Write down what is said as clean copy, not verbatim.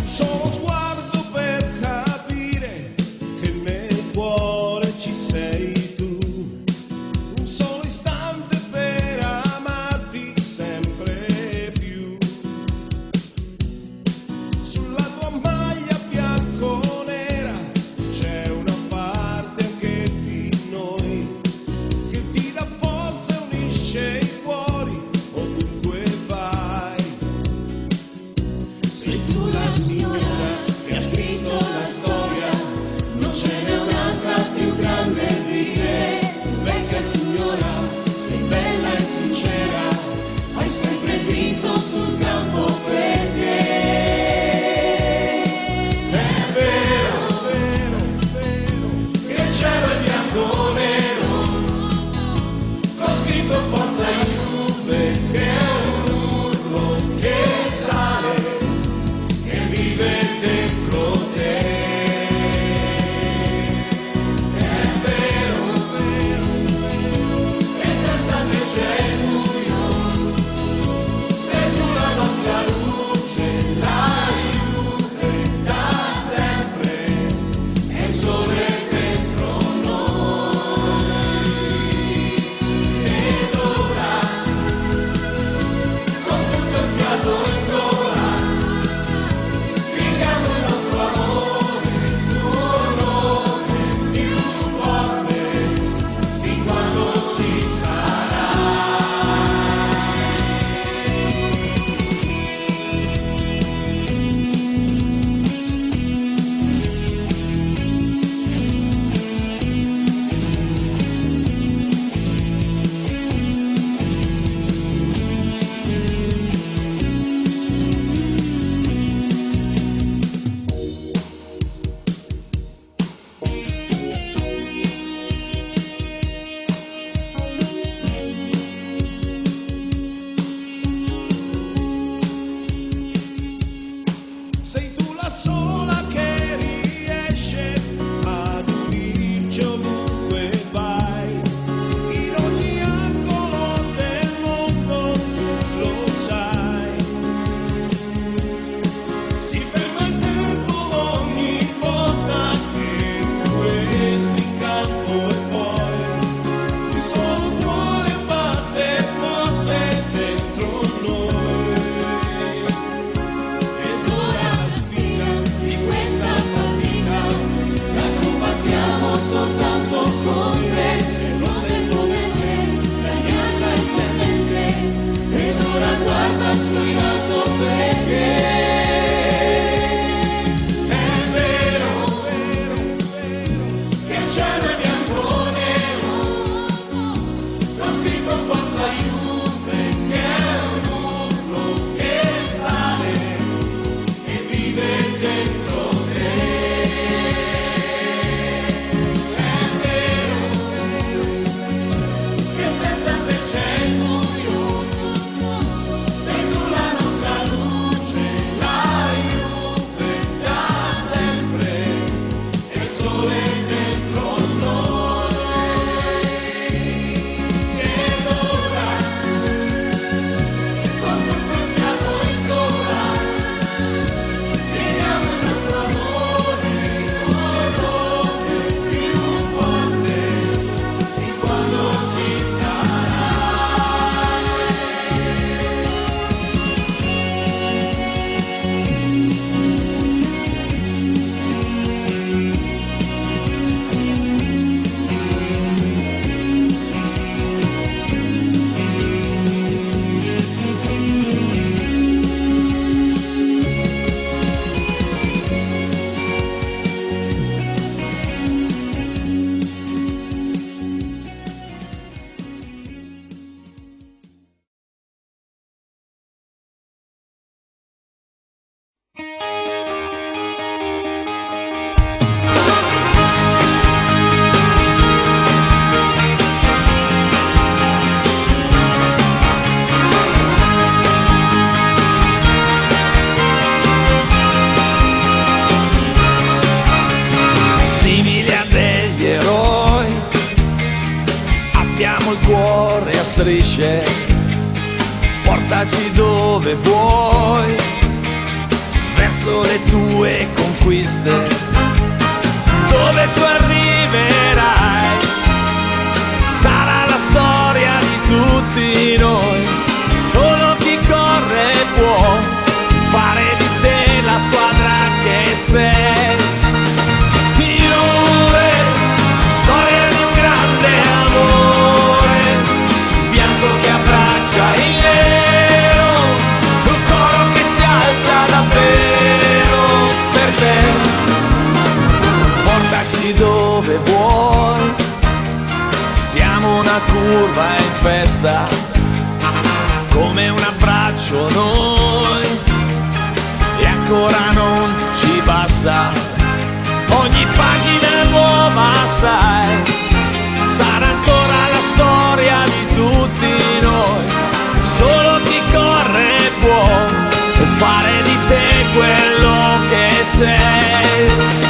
Solo sguardo per capire che nel cuore ci sei tu, un solo istante per amarti sempre più. Sulla tua maglia bianco-nera c'è una parte anche di noi che ti dà forza e unisce i cuori ovunque vai. Sei tu la signora che ha scritto la storia, non ce n'è un'altra più grande di te. Vecchia signora, sei bella e sincera, hai sempre vinto sul campo perché è vero, vero, vero, che il cielo è bianco nero, con scritto forza Juve, che è un urlo che sale, che vive dentro te. È vero, vero, che senza te c'è il buio, sei tu la nostra luce, la Juve da sempre, è il sole dentro noi. Ed ora, con tutto il fiato in gola, gridiamo il nostro amore, il tuo nome più forte di quando ci sarai. Sei tu la sola che riesce ad unirci ovunque vai, in ogni angolo del mondo, lo sai. Si ferma il tempo ogni volta che tu entri in campo e poi un solo cuore batte forte dentro noi. Ed ora sfida di portaci dove vuoi, verso le tue conquiste, dove tu arriverai, sarà la storia di tutti noi. Solo chi corre può fare di te la squadra che sei. Juve, storia di un grande amore, bianco che abbraccia il nero, un coro che si alza davvero per te. Portaci dove vuoi, siamo una curva in festa, come un abbraccio noi, e ancora non ci basta. Ogni pagina nuova, sai, sarà ancora la storia di tutti noi. Solo chi corre può fare di te quello che sei.